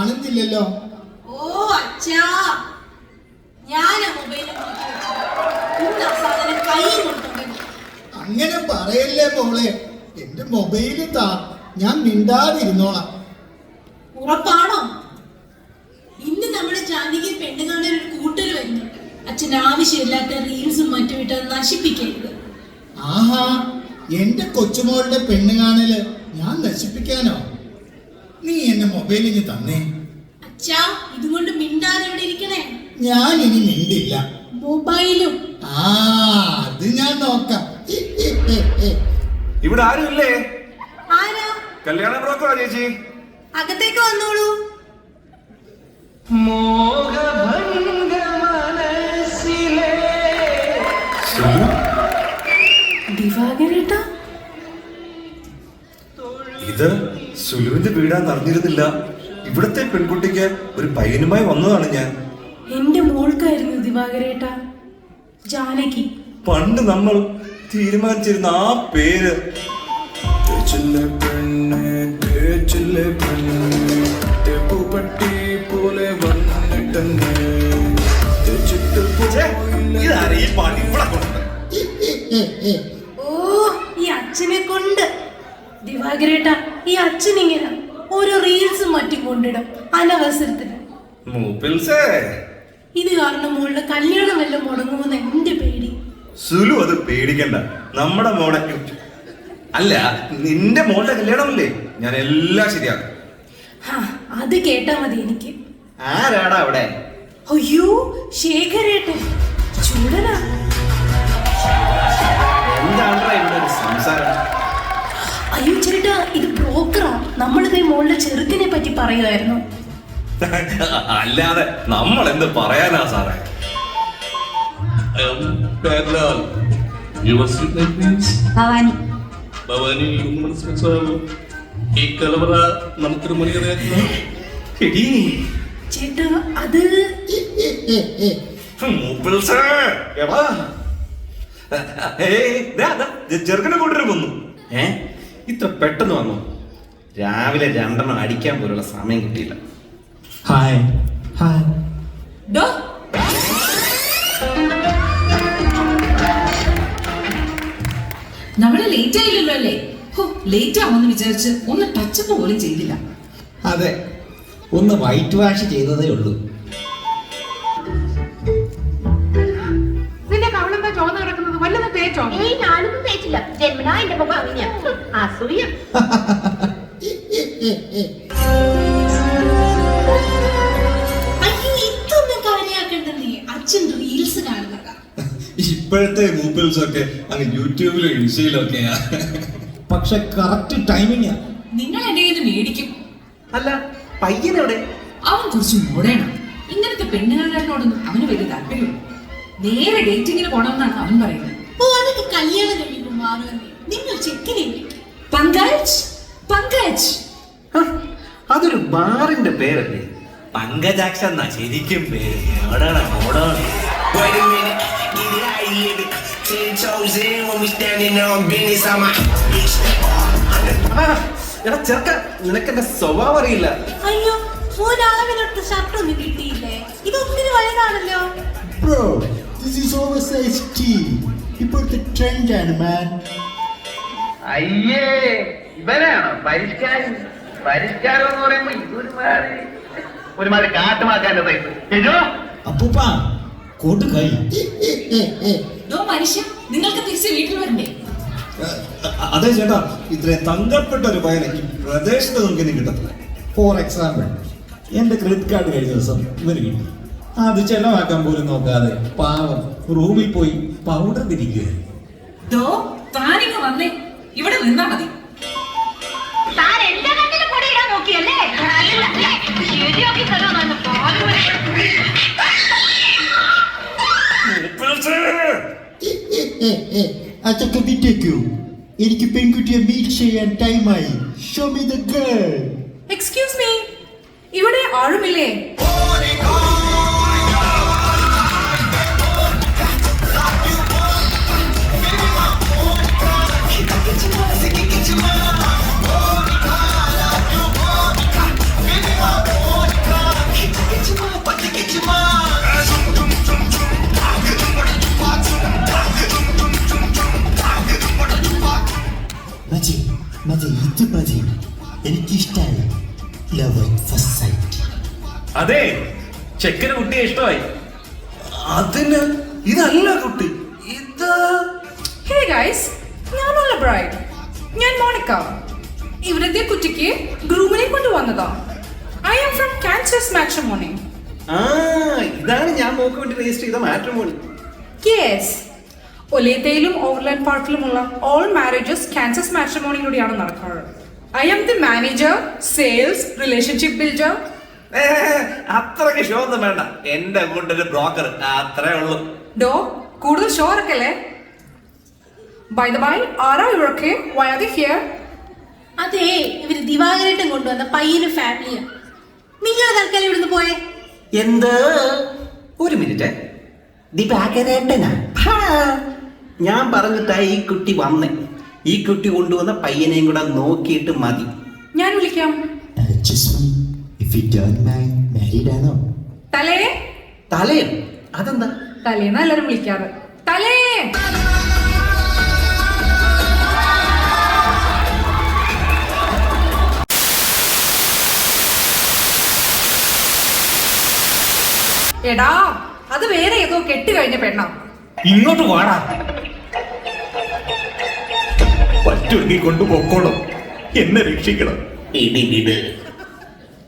കാണുന്നില്ലല്ലോ. ഓ അച്ഛാ, ഞാൻ അങ്ങനെ പറയല്ലേ മോളെ. എന്റെ മൊബൈല് താ, ഞാൻ മിണ്ടാതിരുന്നോളാം. ഉറപ്പാണോ? ഇന്ന് നമ്മുടെ ജാനകി പെണ്ണ് കാണാൻ ഒരു കൂട്ടര് വരുന്നു. അച്ഛൻ ആവശ്യമില്ലാത്ത റീൽസും മറ്റും ഇട്ട് നശിപ്പിക്കരുത്. ആഹാ, എന്റെ കൊച്ചുമോളുടെ പെണ്ണ് കാണല് ഞാൻ നശിപ്പിക്കാനോ? നീ എന്നെ മൊബൈലിന് തന്നേ. അച്ഛാ, ഇതുകൊണ്ട് മിണ്ടാതെ ഇവിടെ ഇരിക്കണേ. ഞാൻ ഇനി മിണ്ടില്ല. മൊബൈലും അത് ഞാൻ നോക്കാം. ഇവിടെ ആരുമില്ലേ? ആരാ? കല്യാണ ബ്രോക്കറാ ചേച്ചി. അകത്തേക്ക് വന്നോളൂ. ഇത് സുലുവിന്റെ വീടാന്ന് അറിഞ്ഞിരുന്നില്ല. ഇവിടത്തെ പെൺകുട്ടിക്ക് ഒരു പയ്യനുമായി വന്നതാണ് ഞാൻ. എന്റെ മോൾക്കായിരുന്നു ദിവാകരേട്ട, ജാനകി. പണ്ട് നമ്മൾ തീരുമാനിച്ചിരുന്ന ആ പേര്. ഓ, ഈ അച്ഛനെ കൊണ്ട്. ദിവാകരേട്ട, ഈ അച്ഛൻ ഇങ്ങനെ ഓരോ റീൽസും മറ്റും കൊണ്ടിടും അനവസരത്തിന്. ഇത് കാരണം മോളുടെ കല്യാണം വല്ലതും മുടങ്ങുമെന്ന് എന്റെ പേടി. സുലു അത് പേടിക്കണ്ട. നമ്മുടെ മോളെ അല്ല, നിന്റെ മോളുടെ കല്യാണമല്ലേ, ഞാൻ എല്ലാം ശരിയാക്കും. അത് കേട്ടാ മതി എനിക്ക്. ആരാടാ അവിടെ? അയ്യോ, ശേഖരേട്ടൻ ചൂടനാ. എന്താണ് ഇവിടെ ഒരു സംസാരം? അയ്യോ ചേട്ടാ, ഇത് ബ്രോക്കറാ. നമ്മളിതേ മോളുടെ ചെറുക്കനെ പറ്റി പറയുമായിരുന്നു. അല്ലാതെ നമ്മൾ എന്ത് പറയാനാ സാറേ? ഭവാനി. ഭവാനി, ഒന്ന് മനസ്സിലാവോ? ഈ കലവറ നമുക്കൊരു മണിയറിയാം. ചേട്ടാ, അത് ചെറുക്കനെ കൊണ്ടുവരും വന്നു. ഇത്ര പെട്ടെന്ന് വന്നു? രാവിലെ 2 അടിക്കാൻ പോലുള്ള സമയം കിട്ടിയില്ല. Hi hi. നമ്മള് ലേറ്റ് ആയില്ലല്ലോ അല്ലേ? ലേറ്റ് ആവുമെന്ന് വിചാരിച്ച് ഒന്ന് ടച്ചപ്പ് പോലും ചെയ്തില്ല. അതെ, ഒന്ന് വൈറ്റ് വാഷ് ചെയ്തതേ ഉള്ളൂ. നിന്റെ കവളെന്താ ചോന്ന കിടക്കുന്നത്? വല്ലതും തേച്ചോ? ഞാനൊന്നും തേച്ചില്ല. ജന്മനാ എന്റെ മുഖം അങ്ങനെയാ. അസൂയ. ഇതൊന്നും കാര്യാക്കണ്ടെന്നേ. അച്ഛൻ റീൽസ് കാണുന്നതാ. ഇപ്പോഴത്തെ മൂപ്പിൾസ് ഒക്കെ അങ്ങ് യൂട്യൂബിലും ഇൻസ്റ്റയിലും ഒക്കെയാ. പക്ഷെ കറക്റ്റ് ടൈമിംഗ്. നിങ്ങൾ എന്റെ കയ്യിൽ മേടിക്കും. അല്ല, പയ്യനെവിടെ? അവൻ കുറച്ച് മോഡേണാ. ഇങ്ങനത്തെ പെണ്ണുകാരനോടൊന്നും അവന് വലിയ താല്പര്യമില്ല. നേരെ ഡേറ്റിങ്ങിന് പോണമെന്നാണ് അവൻ പറയുന്നത്. ഓ, അതൊക്കെ കല്യാണം കഴിയുമ്പോൾ മാറുമെന്നേ. നിങ്ങൾ ചെക്കിനെ പങ്കജ്, പങ്കജ്. അതൊരു ബാറിന്റെ പേരല്ലേ? പങ്കജാക്ഷ എന്നാ ശരിക്കും പേര്. മോഡാണ്, മോഡാണ്. എടാ ചെറുക്ക, നിനക്കെന്റെ സ്വഭാവം അറിയില്ല. അയ്യോ, മോനാവിനടുത്ത് ഷർട്ട് ഒന്നും കിട്ടിയില്ലേ? ഇതൊന്നിന് വലുതാണല്ലോ. Bro, this is oversized tee. ഇപ്പോഴത്തെ ട്രെൻഡ് ആണ് മാൻ. അയ്യേ, ഇവനാണോ പരിഷ്കാരം? പരിഷ്കാരം എന്ന് പറയുമ്പോ ഒരുമാതിരി കാട്ടുമാക്കാന്റെ ടൈപ്പ്. അപ്പൂപ്പ കോട്ട് കൈ. മനുഷ്യ, നിങ്ങൾക്ക് തിരിച്ച് വീട്ടിൽ വരണ്ടേ? അതെ ചേട്ടാ, ഇത്രയും തങ്കപ്പെട്ട ഒരു പയ്യനെ ഈ പ്രദേശത്ത് നമുക്ക് കിട്ടത്തില്ല. ഫോർ എക്സാമ്പിൾ, എന്റെ ക്രെഡിറ്റ് കാർഡ് കഴിഞ്ഞ ദിവസം ഇവന് കിട്ടി. അത് ചെലവാക്കാൻ പോലും നോക്കാതെ പാവം റൂമിൽ പോയി പൗഡർ തിരിക്കുക. താനിങ്ങ വന്നേ, ഇവിടെ നിന്നാ മതി. നോക്കിയല്ലേ ശരിയാക്കി തരാമെന്ന് അതൊക്കെ വിട്ടേക്കൂ. എനിക്ക് പെൺകുട്ടിയെ മീറ്റ് ചെയ്യാൻ ടൈമായി. Show me the girl. Excuse me, ഇവിടെ ആളുമില്ലേ? അതെ, ചെക്കന് കുട്ടിയെ ഇഷ്ടമായി. അതിന് ഇതല്ല കുട്ടി, ഇത് ഹേ ഗൈസ്, ഞാനല്ല ബ്രൈഡ്, ഞാൻ മോണിക്ക. ഇവിടത്തെ കുട്ടിക്ക് ഗ്രൂമിനെ കൊണ്ടുവന്നതാ. I am from Kansas matrimony. ഇതാണ് ഞാൻ നോക്കി വേണ്ടി രജിസ്റ്റർ ചെയ്ത മാട്രിമോണി. യെസ്, ഒലേത്തയിലും ഓവർലാൻഡ് പാർക്കിലുമുള്ള ഓൾ മാരേജസ് കാൻസസ് മാട്രിമോണിയിലൂടെയാണ് നടക്കാറ്. I am the manager, sales, relationship builder. അത്രക്ക് ഷോ ഒന്നും വേണ്ട, എന്റെ കൂട്ടൊരു ബ്രോക്കർ, അത്രേ ഉള്ളൂ. ഡോ കൂടുതൽ ഷോ ഇറക്കല്ലേ? ബൈ ദ ബൈ, ആരാ ഇവരൊക്കെ? Why are they here? അതേ, ഇവര് ദിവാകരേട്ടൻ കൊണ്ടുവന്ന പയ്യന് ഫാമിലിയാ. നിങ്ങൾ തൽക്കാലം ഇവിടുന്ന് പോയേ. എന്ത്? ഒരു മിനിറ്റ്, ദിവാകരേട്ടനാ? ഞാൻ പറഞ്ഞിട്ടാ ഈ കുട്ടി വന്നേ. ഈ കുട്ടി കൊണ്ടുവന്ന പയ്യനെയും കൂടെ നോക്കിയിട്ട് മതി. ഞാൻ വിളിക്കാം. If you don't mind, married ആണോ? തലേ തലയോ? അതെന്താ? തലേന്നാ എല്ലാരും വിളിക്കാറ്. തലേ എടാ, അത് വേറെ ഏതോ കെട്ട് കഴിഞ്ഞ പെണ്ണ. ഇങ്ങോട്ട് വാടാ. പറ്റുമെങ്കിൽ കൊണ്ടുപോക്കോളും, എന്നെ രക്ഷിക്കണം.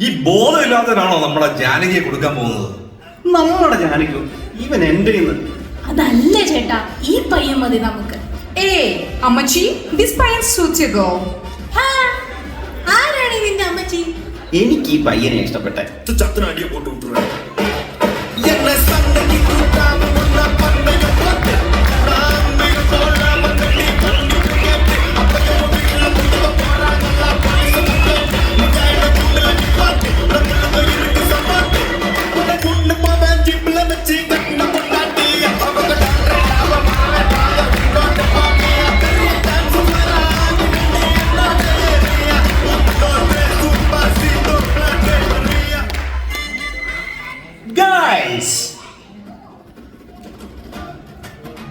ഈ ബോധമില്ലാത്തവനാണോ നമ്മുടെ ജാനകിയെ കൊടുക്കാൻ പോകുന്നത്? നമ്മുടെ ജാനകി, ഇവൻ എന്റെ അതല്ല ചേട്ടാ, ഈ പയ്യൻ മതി നമുക്ക്. അമ്മച്ചി, ദിസ് പയ്യൻ സൂട്ട്സ് യു ഗോ. ആരാണ് നിന്റെ അമ്മച്ചി? എനിക്ക് ഈ പയ്യനെ ഇഷ്ടപ്പെട്ടെ. ചത്തനടിയെ പോട്ട് വിട്ടു.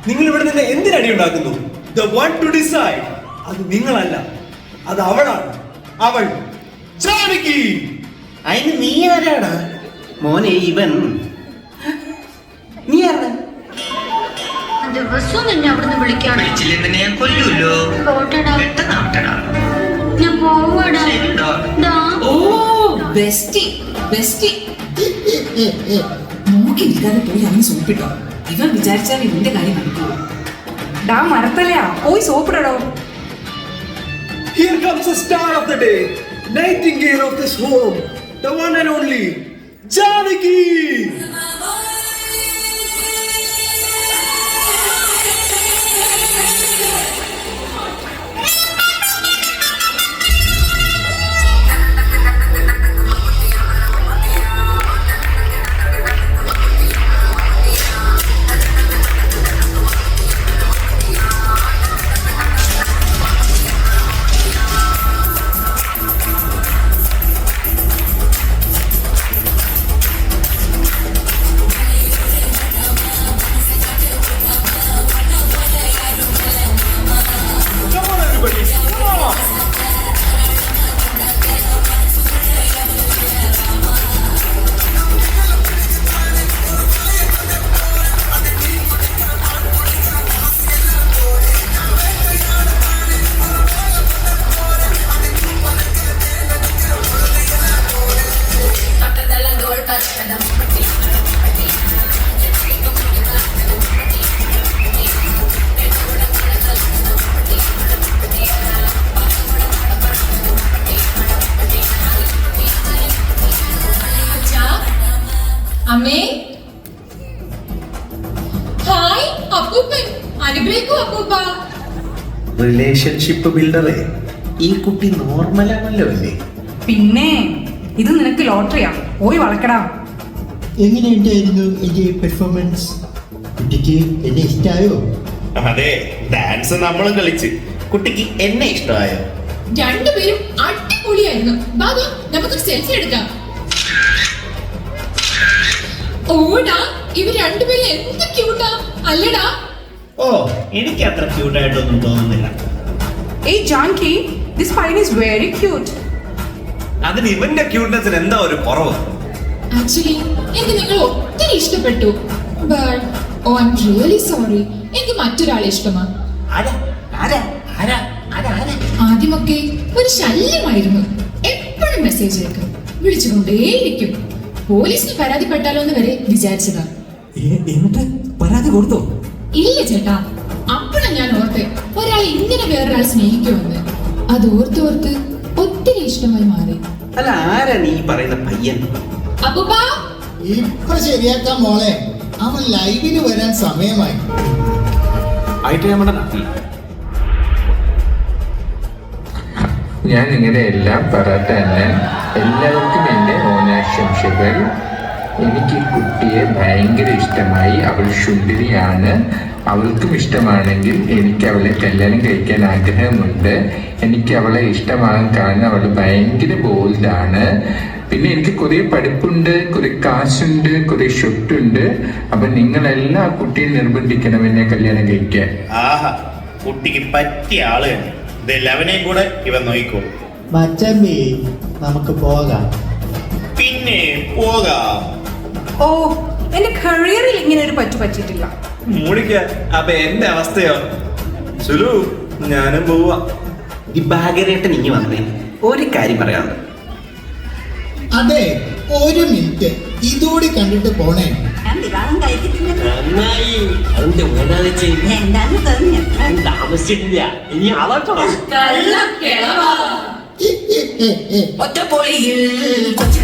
നിങ്ങൾ ഇവിടെ നിന്ന് എന്തിനടി ഉണ്ടാക്കുന്നു? The one to decide അത് നിങ്ങളല്ല, അത് അവളാണ്. അവൾ ജാനകി. അതിന് നീ ആരാടാ മോനെ? ഇവൻ നീ ആരാ? ദിവസവും നിന്നെ അവിടുന്ന് വിളിക്കാണ്. ഞാൻ കൊല്ലൂല്ലോ. പോട്ടെടാ, പെട്ടെന്നാവട്ടെടാ. ഞാൻ പോവാടാ. ദാ. ഓ ബെസ്റ്റി ബെസ്റ്റി. നോക്കി നിൽക്കാതെ പോയി അവന് സോപ്പിട്ടോ. ഇവൻ വിചാരിച്ചാൽ ഇവന്റെ കാര്യം നടക്കുള്ളൂ. ഡാ മരത്തലയാ, പോയി സോപ്പിടടോ. Here comes the star of the day, nightingale of this home, the one and only Janaki. അമ്മേ, ഹായ് അപ്പൂപ്പൻ, അനുഗ്രഹിക്കൂ അപ്പൂപ്പ. റിലേഷൻഷിപ്പ് ബിൽഡറെ, ഈ കുട്ടി നോർമലാണല്ലോ അല്ലേ? പിന്നെ ഇത് നിനക്ക് ലോട്ടറിയാ, പോയി വളക്കടാ. എങ്ങനെയുണ്ടായിരുന്നു എന്റെ പെർഫോമൻസ്? കുട്ടിക്ക് എന്നെ ഇഷ്ടായോ? അതെ, ഡാൻസ് നമ്മളും കളിച്ച്. കുട്ടിക്ക് എന്നെ ഇഷ്ടമായോ? രണ്ടുപേരും അടിപൊളിയായിരുന്നു. ബാബു, നമുക്കൊരു സെൽഫി എടുക്കാം. ഓടാ, ഇവർ രണ്ടുപേരും എന്ത് ക്യൂട്ടാ അല്ലടാ. ഓ, എനിക്ക് അത്ര ക്യൂട്ടായിട്ടൊന്നും തോന്നുന്നില്ല. ഏയ് Janki, this pine is very cute. അതിന് ഇവന്റെ ക്യൂട്ട്നെസ്സിന് എന്താ ഒരു കുറവ്? ആക്ച്വലി എനിക്ക് നിങ്ങൾ ഒത്തിരി ഇഷ്ടപ്പെട്ടു. But oh I am really sorry, എനിക്ക് മറ്റൊരാളെ ഇഷ്ടമാണ്. ആദ്യമൊക്കെ ഒരു ശല്യമായിരുന്നു. എപ്പോഴും മെസ്സേജ് അയക്കും, വിളിച്ചുകൊണ്ടേയിരിക്കും. പോലീസിന് പരാതിപ്പെട്ടാലോ എന്ന് വരെ വിചാരിച്ചതാ. എന്നിട്ട് പരാതി കൊടുത്തോ? ഇല്ല ചേട്ടാ, അപ്പോഴാണ് ഞാൻ ഓർത്തെ ഒരാൾ ഇങ്ങനെ വേറൊരാൾ സ്നേഹിക്കുമെന്ന്. അത് ഓർത്തോർത്ത് ഒത്തിരി ഇഷ്ടമായി മാറി. അല്ല, ആരാ നീ പറയുന്ന പയ്യൻ? അപ്പൂപ്പാ, ഇപ്പൊ ശരിയാക്കാം മോളെ, അവൻ ലൈവിന് വരാൻ സമയമായി. ആയിട്ട് നമ്മുടെ നാട്ടിൽ ഞാൻ ഇങ്ങനെ എല്ലാം പറയട്ടെ തന്നെ. എല്ലാവർക്കും എൻ്റെ ഓണാശംസകൾ. എനിക്ക് ഈ കുട്ടിയെ ഭയങ്കര ഇഷ്ടമായി. അവൾ സുന്ദരിയാണ്. അവൾക്കും ഇഷ്ടമാണെങ്കിൽ എനിക്ക് അവളെ കല്യാണം കഴിക്കാൻ ആഗ്രഹമുണ്ട്. എനിക്ക് അവളെ ഇഷ്ടമാകാൻ കാരണം അവൾ ഭയങ്കര ബോൾഡാണ്. പിന്നെ എനിക്ക് കുറെ പഠിപ്പുണ്ട്, കുറെ കാശുണ്ട്, കുറെ ഷൊട്ടുണ്ട്. അപ്പൊ നിങ്ങളെല്ലാം ആ കുട്ടിയെ നിർബന്ധിക്കണം എന്നെ കല്യാണം കഴിക്കാൻ. ആഹാ, കുട്ടിക്ക് പറ്റിയ ആള് തന്നെ. ഇതെല്ലാവനെയും കൂടെ ഇവൻ നോക്കിക്കോളും. മച്ചമ്പി, നമുക്ക് പോകാം. പിന്നെ പോകാം. ഓ, എന്റെ കരിയറിൽ ഇങ്ങനെ ഒരു പറ്റിയിട്ടില്ല. മൂടിക്ക. അപ്പൊ എന്റെ അവസ്ഥയോ? സുലു, ഞാനും പോവാ. ഈ ഭാഗ്യരേട്ടൻ ഇനി വന്നേ, ഒരു കാര്യം പറയാം. അതെ, ഒരു മിനിറ്റ് ഇതുകൂടി കണ്ടിട്ട് പോണേ. താമസിച്ചിട്ടില്ല, ഇനി ആവാട്ടോ. ഒറ്റപ്പൊളിയിൽ കൊച്ചു